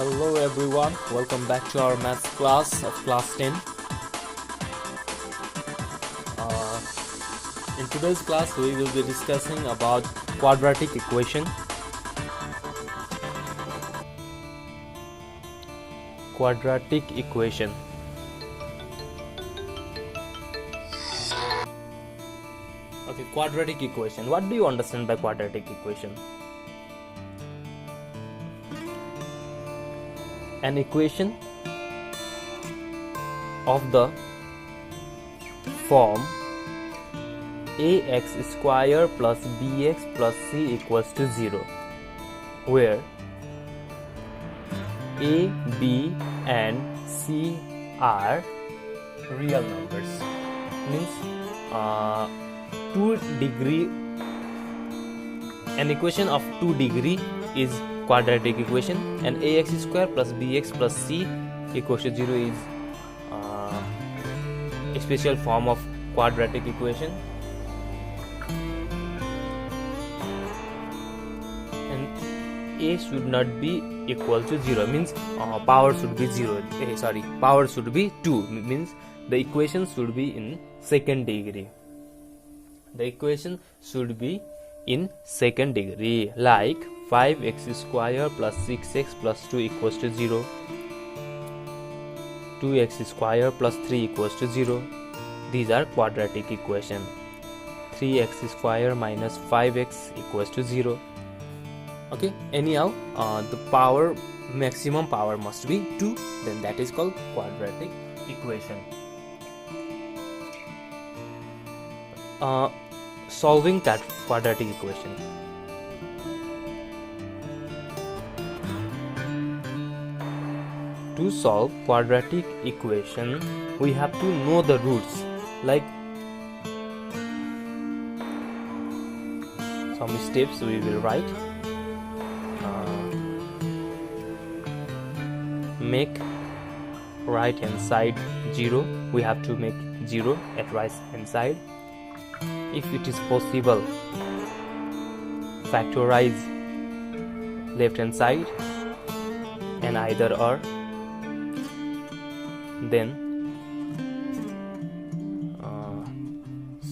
Hello everyone, welcome back to our maths class of class 10. In today's class we will be discussing about quadratic equation. Quadratic equation. Okay, quadratic equation. What do you understand by quadratic equation? An equation of the form ax square plus bx plus c equals to 0, where a, b and c are real numbers. Means 2 degree. An equation of 2 degree is quadratic equation, and ax square plus bx plus c equals to 0 is a special form of quadratic equation. And a should not be equal to 0, means power should be 0. Power should be 2, means the equation should be in second degree. The equation should be in second degree, like 5x square plus 6x plus 2 equals to 0, 2x square plus 3 equals to 0. These are quadratic equation. 3x square minus 5x equals to 0. Okay, anyhow, the power, maximum power must be 2, then that is called quadratic equation. Solving that quadratic equation. To solve quadratic equation, we have to know the roots. Like some steps we will write. Make right hand side 0. We have to make 0 at right hand side. If it is possible, factorize left hand side and either or. Then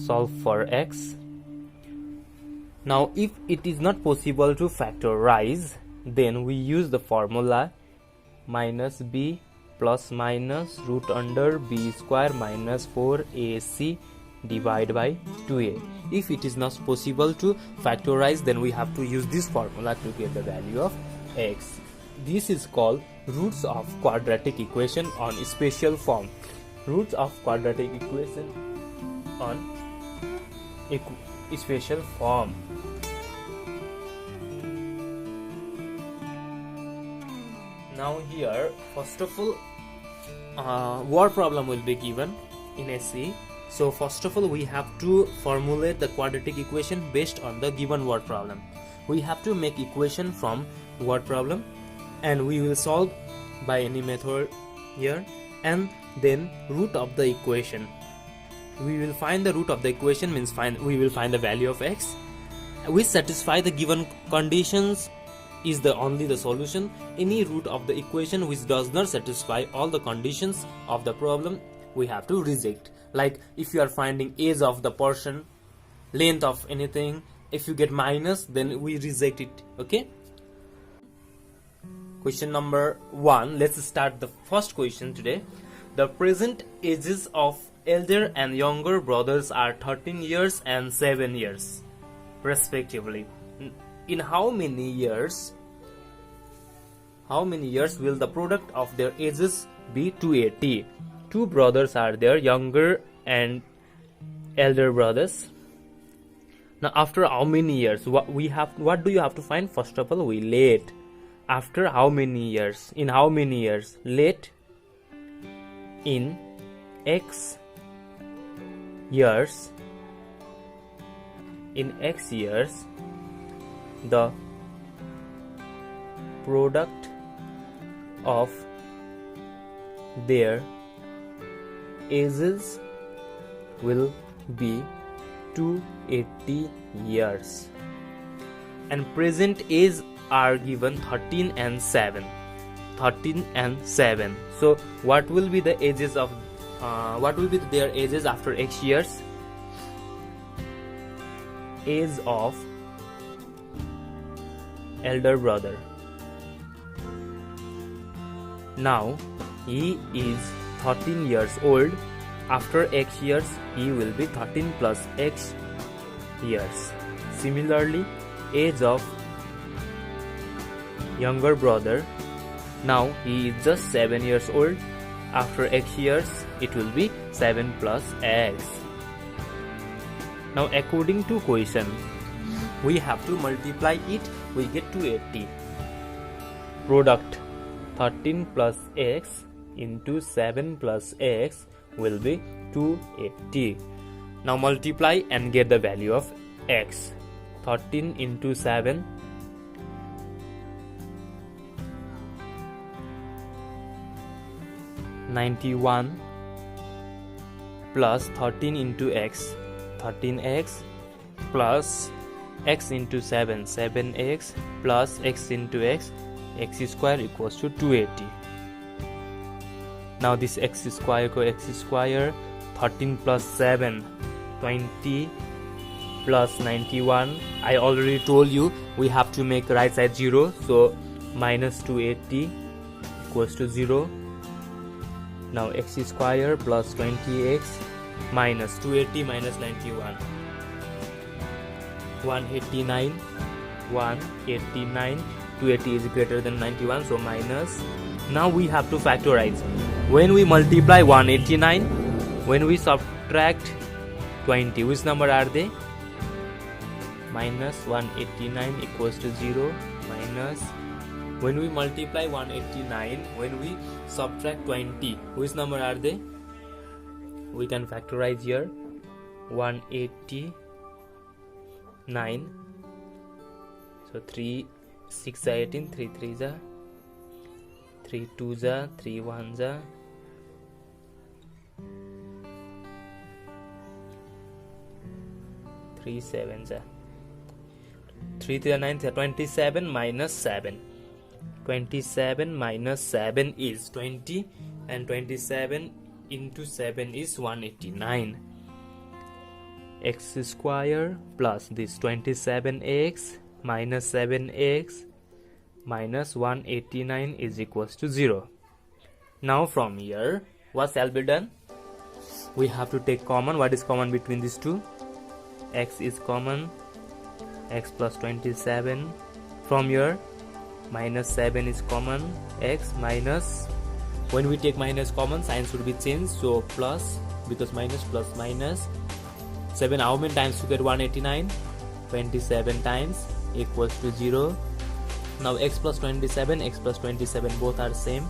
solve for x. Now if it is not possible to factorize, then we use the formula minus b plus minus root under b square minus 4ac divided by 2a. If it is not possible to factorize, then we have to use this formula to get the value of x. This is called roots of quadratic equation on special form. Roots of quadratic equation on special form. Now here, first of all, word problem will be given in SE. So first of all, we have to formulate the quadratic equation based on the given word problem. We have to make equation from word problem, and we will solve by any method here, and then root of the equation. We will find the root of the equation, means we will find the value of x which satisfy the given conditions is only the solution. Any root of the equation which does not satisfy all the conditions of the problem, we have to reject. Like if you are finding age of the person, length of anything, if you get minus, then we reject it. Okay. Question number 1. Let's start the first question today. The present ages of elder and younger brothers are 13 years and 7 years respectively. In how many years will the product of their ages be 280? Two brothers are there, younger and elder brothers. Now after how many years? What do you have to find? First of all, we let after how many years? In how many years? Let in x years. In x years, the product of their ages will be 280 years. And present age are given 13 and 7. 13 and 7. So what will be the ages of their ages after X years? Age of elder brother. Now he is 13 years old. After X years, he will be 13 plus X years. Similarly, age of younger brother. Now he is just 7 years old. After X years, it will be 7 plus X. Now according to question, we have to multiply it, we get 280. Product 13 plus X into 7 plus X will be 280. Now multiply and get the value of X. 13 into 7, 91, plus 13 into X, 13X, plus X into 7, 7X, plus X into X, X square equals to 280. Now this X square go X square, 13 plus 7, 20, plus 91. I already told you we have to make right side 0, so minus 280 equals to 0. Now X square plus 20X minus 280 minus 91, 189, 189, 280 is greater than 91, so minus. Now we have to factorize. When we multiply 189, when we subtract 20, which number are they? Minus 189 equals to 0, minus. When we multiply 189, when we subtract 20, which number are they? We can factorize here. 189. So 3 6 are 18, 3 3 are 3 2 are 3 1 are 3 7 are 3 3 are 9, 27 minus 7. 27 minus 7 is 20, and 27 into 7 is 189. X square plus this 27x minus 7x minus 189 is equals to 0. Now from here, what shall be done? We have to take common. What is common between these two? X is common. X plus 27. From here, minus 7 is common. X minus, when we take minus common, sign should be changed, so plus, because minus plus minus. 7 how many times to get 189? 27 times equals to 0. Now x plus 27, x plus 27 both are same,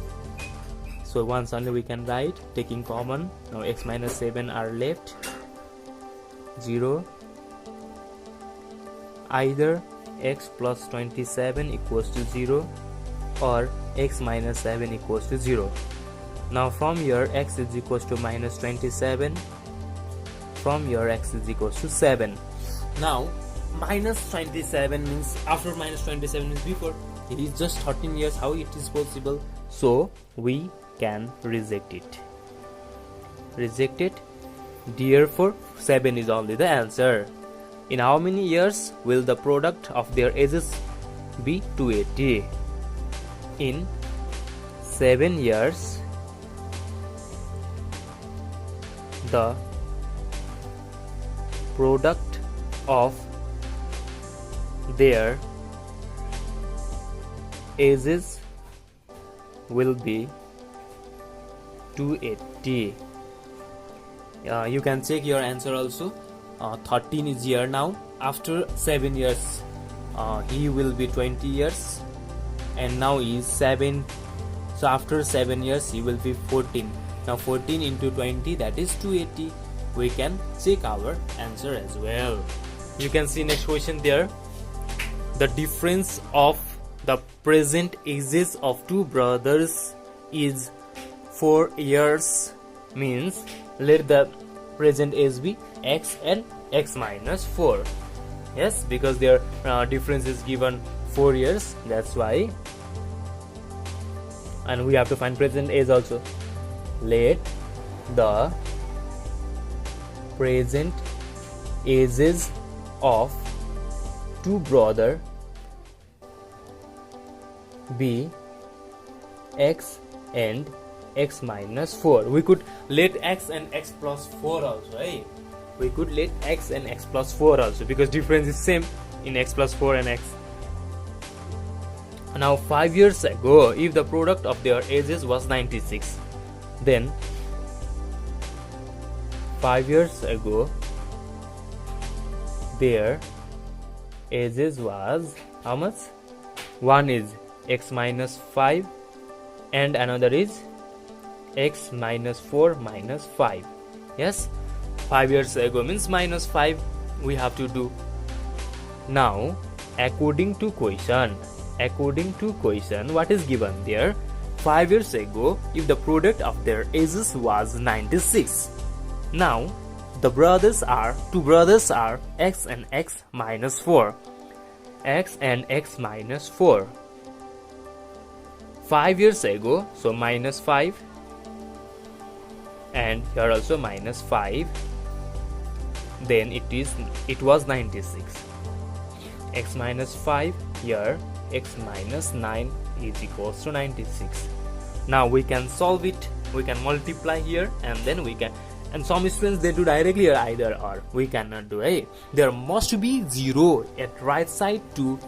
so once only we can write taking common. Now x minus 7 are left, 0. Either x plus 27 equals to 0 or x minus 7 equals to 0. Now from here x is equals to minus 27. From here x is equals to 7. Now minus 27 means after minus 27 is before. It is just 13 years. How it is possible? So we can reject it. Reject it. Therefore 7 is only the answer. In how many years will the product of their ages be 280? In 7 years, the product of their ages will be 280. You can check your answer also. 13 is here now. After 7 years, he will be 20 years, and now he is 7. So after 7 years, he will be 14. Now 14 into 20, that is 280. We can check our answer as well. You can see next question there. The difference of the present ages of two brothers is 4 years. Means let the present age be x and x minus 4. Yes, because their difference is given 4 years. That's why and we have to find present age also. Let the present ages of two brothers be x and x minus 4. We could let x and x plus 4 also, right? We could let x and x plus 4 also, because difference is same in x plus 4 and x. Now 5 years ago, if the product of their ages was 96, then 5 years ago their ages was how much? One is x minus 5 and another is x minus 4 minus 5. Yes, 5 years ago means minus 5 we have to do. Now according to question, what is given there? 5 years ago, if the product of their ages was 96. Now the two brothers are x and x minus 4. X and x minus 4. 5 years ago, so minus 5, and here also minus 5. Then it was 96. X minus 5 here, x minus 9 is equals to 96. Now we can solve it. We can multiply here, and then we can, and some students they do directly or either or. We cannot do it. There must be 0 at right side to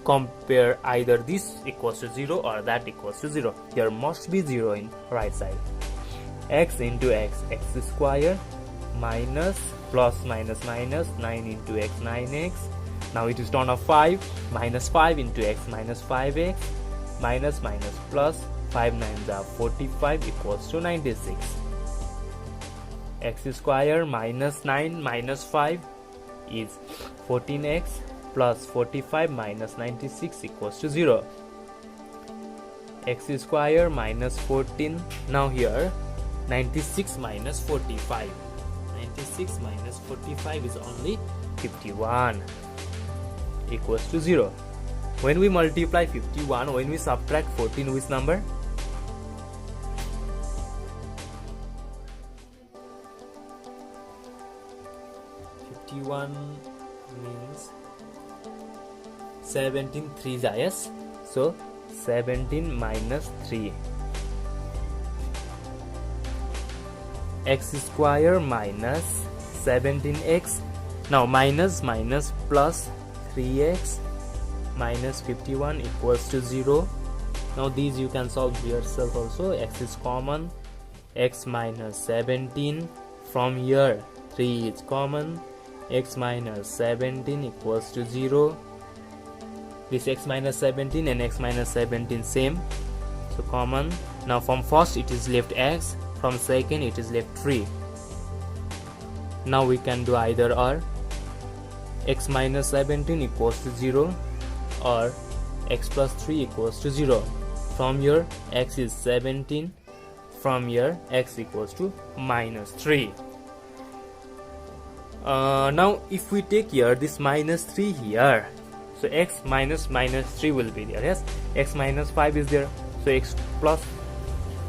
compare either this equals to 0 or that equals to 0. There must be 0 in right side. X into x, x square minus plus minus minus 9 into x, 9x. Now it is turn of 5, minus 5 into x minus 5x, minus minus plus 5 9s are 45 equals to 96. X square minus 9 minus 5 is 14x plus 45 minus 96 equals to 0. X square minus 14, now here 96 minus 45. 96 minus 45 is only 51 equals to 0. When we multiply 51, when we subtract 14, which number? 51 means 17 3s, yes. So 17 minus 3. X square minus 17x. Now minus minus plus 3x minus 51 equals to 0. Now these you can solve yourself also. X is common. X minus 17. From here 3 is common. X minus 17 equals to 0. This x minus 17 and x minus 17 same, so common. Now from first it is left x, from second it is left 3. Now we can do either or. X minus 17 equals to 0 or x plus 3 equals to 0. From here x is 17, from here x equals to minus 3. Now if we take here this minus 3 here, so x minus minus 3 will be there, yes. X minus 5 is there, so x plus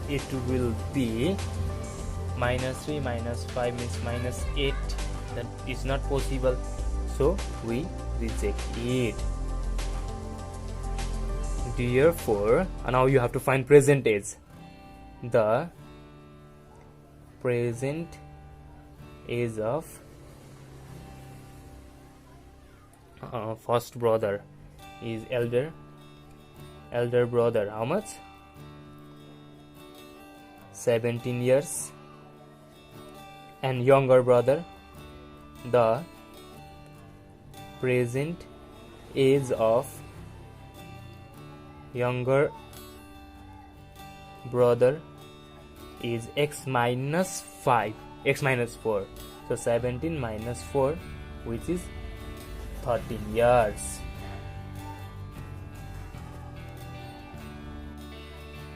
it will be minus 3 minus 5 means minus 8. That is not possible, so we reject it. Therefore now you have to find present age. The present age of first brother is elder brother. How much? 17 years. And younger brother, the present age of younger brother is x minus 5, x minus 4. So 17 minus 4, which is 13 years.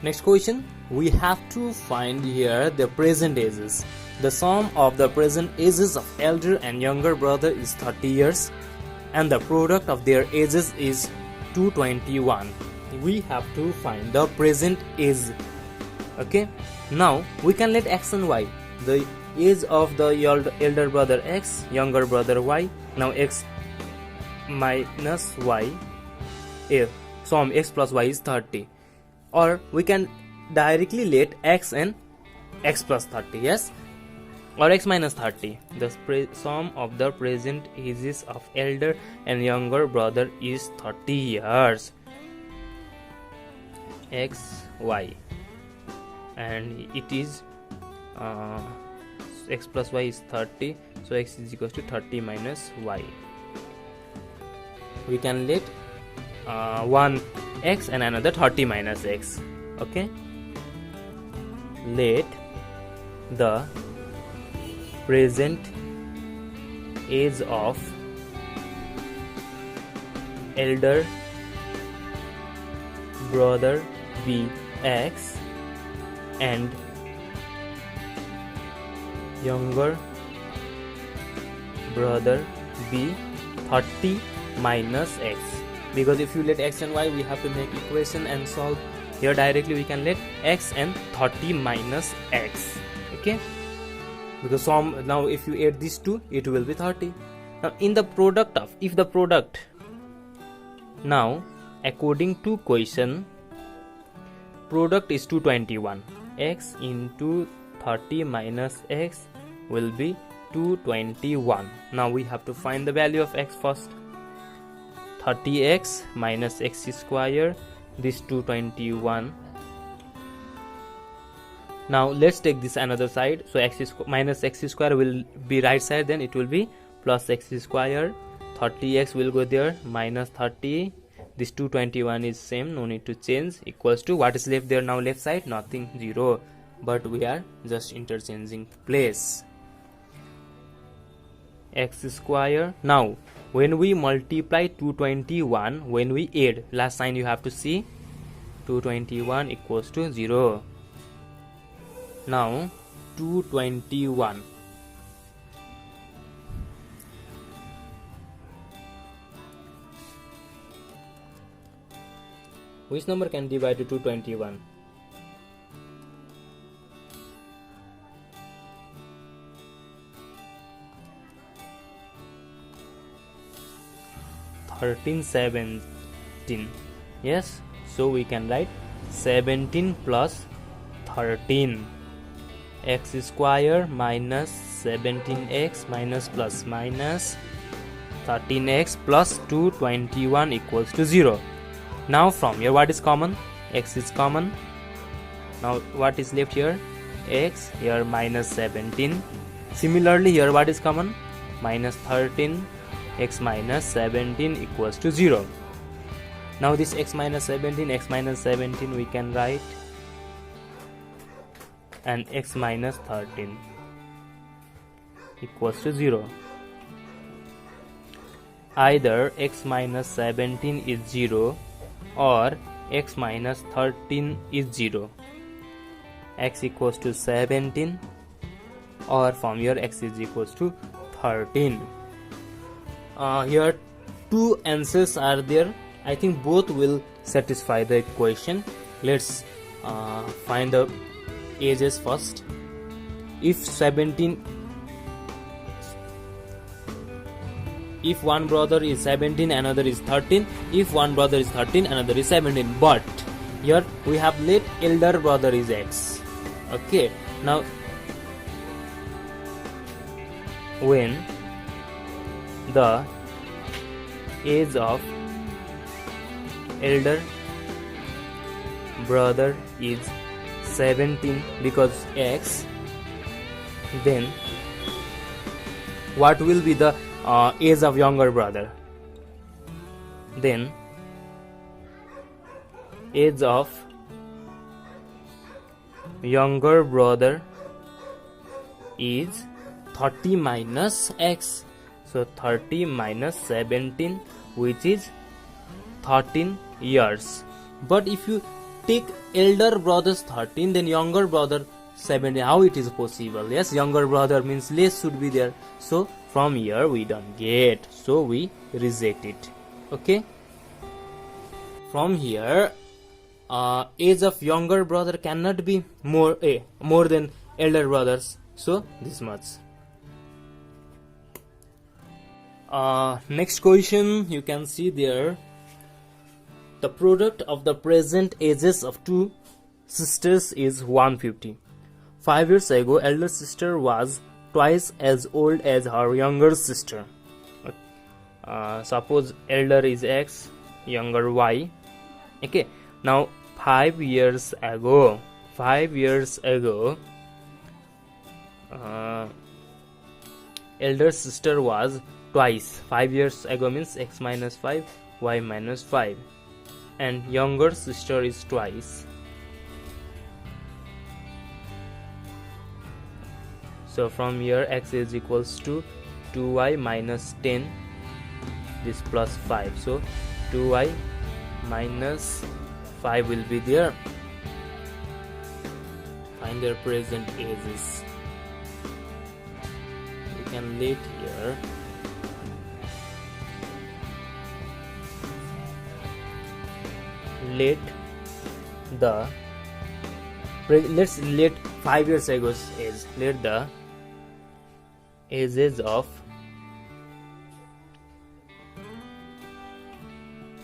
Next question, we have to find here the present ages. The sum of the present ages of elder and younger brother is 30 years and the product of their ages is 221. we have to find the present age. Okay, now we can let x and y, the age of the elder brother x, younger brother y. Now x minus y, sum x plus y is 30, or we can directly let x and x plus 30, yes, or x minus 30. The sum of the present ages of elder and younger brother is 30 years. X, y, and it is x plus y is 30, so x is equals to 30 minus y. We can let one x and another 30 minus x. Okay, let the present age of elder brother be x and younger brother be 30 minus x. Because if you let x and y, we have to make equation and solve. Here directly we can let x and 30 minus x. Okay, because sum, now if you add these two, it will be 30. Now in the product of, if the product, now according to question, product is 221, x into 30 minus x will be 221. Now we have to find the value of x first. 30x minus x square, this 221. Now let's take this another side. So x minus x square will be right side, then it will be plus x square. 30x will go there, minus 30. This 221 is same, no need to change, equals to what is left there now, left side, nothing, 0. But we are just interchanging place. X square. Now when we multiply 221, when we add, last sign you have to see, 221 equals to 0. Now 221, which number can divide to 221? Thirteen, 17. Yes, so we can write 17 plus 13. X square minus 17x minus plus minus 13x plus 221 equals to 0. Now from here what is common? X is common. Now what is left here? X, here minus 17. Similarly here what is common? Minus 13. X minus 17 equals to 0. Now this x minus 17 we can write, and x minus 13 equals to 0. Either x minus 17 is 0 or x minus 13 is 0. X equals to 17, or from here x is equals to 13. Here two answers are there. I think both will satisfy the equation. Let's find the ages first. If 17, if one brother is 17, another is 13. If one brother is 13, another is 17. But here we have let elder brother is x. Okay, now when the age of elder brother is 17 because x, then what will be the age of younger brother? Then age of younger brother is 30 minus x. So 30 minus 17, which is 13 years. But if you take elder brother's 13, then younger brother 17, how it is possible? Yes, younger brother means less should be there. So from here we don't get, so we reject it. Okay. From here, age of younger brother cannot be more than elder brothers, so this much. Next question, you can see there, the product of the present ages of two sisters is 150. 5 years ago, elder sister was twice as old as her younger sister. Suppose elder is X, younger Y. Okay, now 5 years ago, elder sister was twice. 5 years ago means X minus 5, Y minus 5, and younger sister is twice. So from here, X is equals to 2Y minus 10, this plus 5, so 2Y minus 5 will be there. Find their present ages. You can let here. Let's let 5 years ago's age. Let the ages of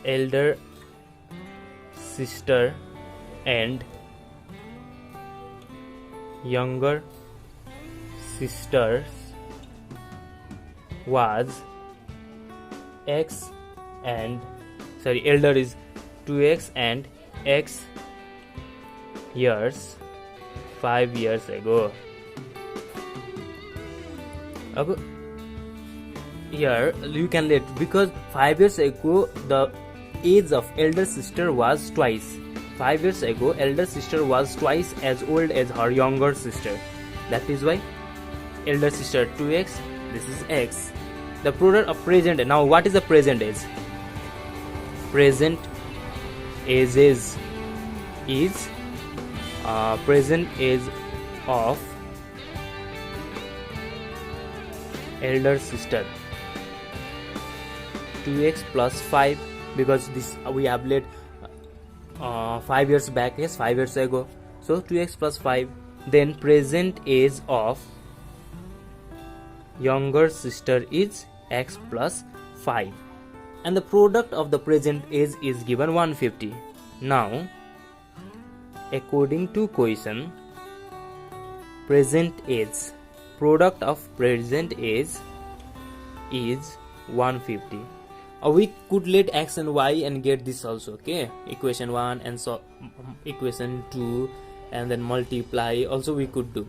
elder sister and younger sisters was X and elder is 2X and X years 5 years ago. Okay. Here you can let, because 5 years ago the age of elder sister was twice. 5 years ago elder sister was twice as old as her younger sister. That is why elder sister 2X, this is X. The product of present. Now what is the present age? Present ages is present age of elder sister 2X plus 5, because this we have let 5 years back, yes, 5 years ago, so 2X plus 5. Then present age of younger sister is X plus 5, and the product of the present age is given 150. Now according to question, present age, product of present age is 150. We could let X and Y and get this also, okay, equation 1 and so equation 2, and then multiply also we could do.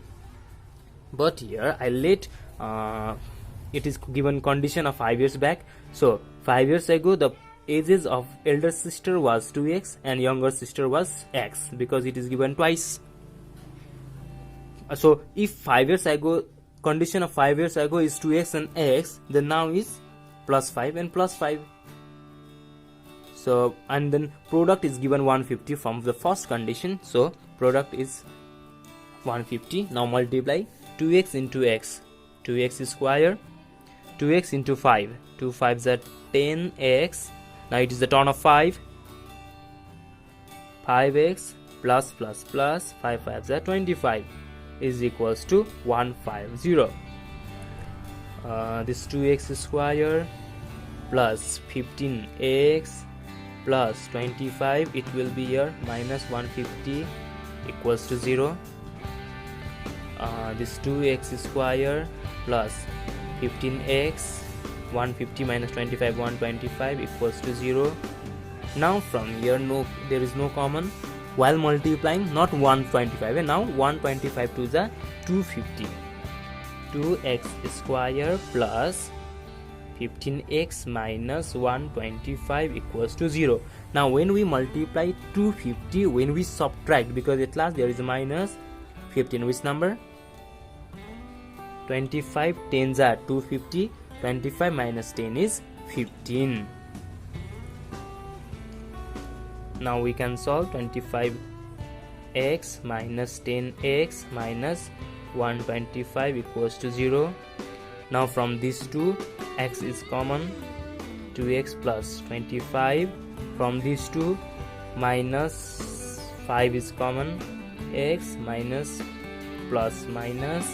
But here I let it is given condition of 5 years back. So 5 years ago the ages of elder sister was 2X and younger sister was X, because it is given twice. So if 5 years ago, condition of 5 years ago is 2X and X, then now is plus 5 and plus 5. So and then product is given 150 from the first condition, so product is 150. Now multiply 2X into X, 2X square, 2X into 5, 2 5s are 10X. Now it is the turn of 5, 5X plus plus plus 5 5s are 25 is equals to 150. This 2X square plus 15X plus 25, it will be here minus 150 equals to 0. This 2X square plus 15X, 150 minus 25, 125 equals to 0. Now from here there is no common. While multiplying, not 125, and now 125 to the 250. 2X square plus 15X minus 125 equals to 0. Now when we multiply 250, when we subtract, because at last there is a minus 15, which number? 25 10s are 250, 25 minus 10 is 15. Now we can solve 25x minus 10x minus 125 equals to 0. Now from these two, x is common, 2x plus 25 From these two, minus 5 is common, x minus plus minus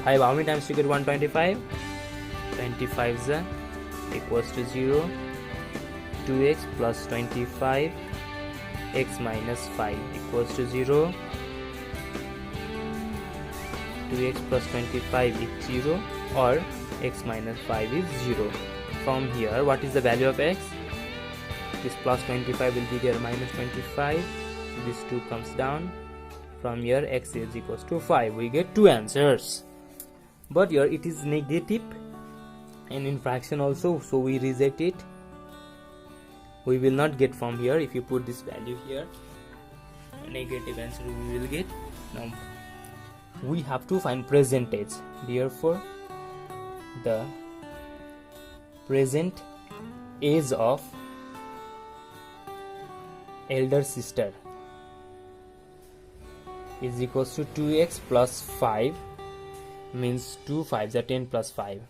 5. How many times you get 125? 25 is equals to 0. 2x plus 25, x minus 5 equals to 0. 2x plus 25 is 0, or x minus 5 is 0. From here, what is the value of x? This plus 25 will be there, minus 25. This 2 comes down. From here, x is equals to 5. We get 2 answers. But here it is negative and in fraction also, so we reject it. We will not get from here. If you put this value here, a negative answer we will get. Now we have to find percentage. Therefore, the present age of elder sister is equals to 2x plus 5, means 2 5s are 10 plus 5,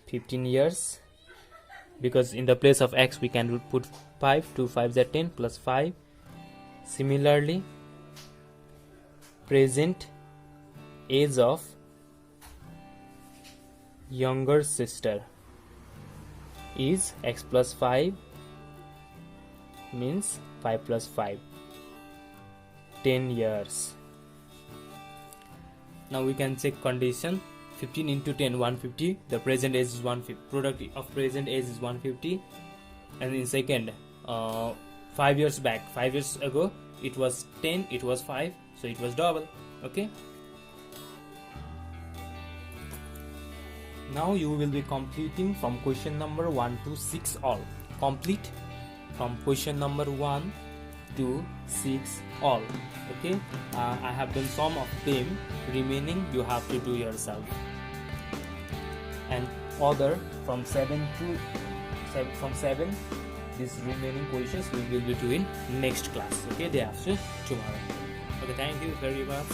15 years, because in the place of x we can put 5. 2 5s are 10 plus 5. Similarly, present age of younger sister is x plus 5, means 5 plus 5, 10 years. Now we can check condition. 15 into 10, 150. The present age is 150. Product of present age is 150. And in second, 5 years back, 5 years ago, it was 10, it was 5, so it was double. Okay. Now you will be completing from question number 1 to 6 all. Complete from question number 1 to 6 all. Okay. I have done some of them. Remaining you have to do yourself. And other from 7 these remaining questions we will be doing next class. Okay, day after tomorrow. Okay, thank you very much.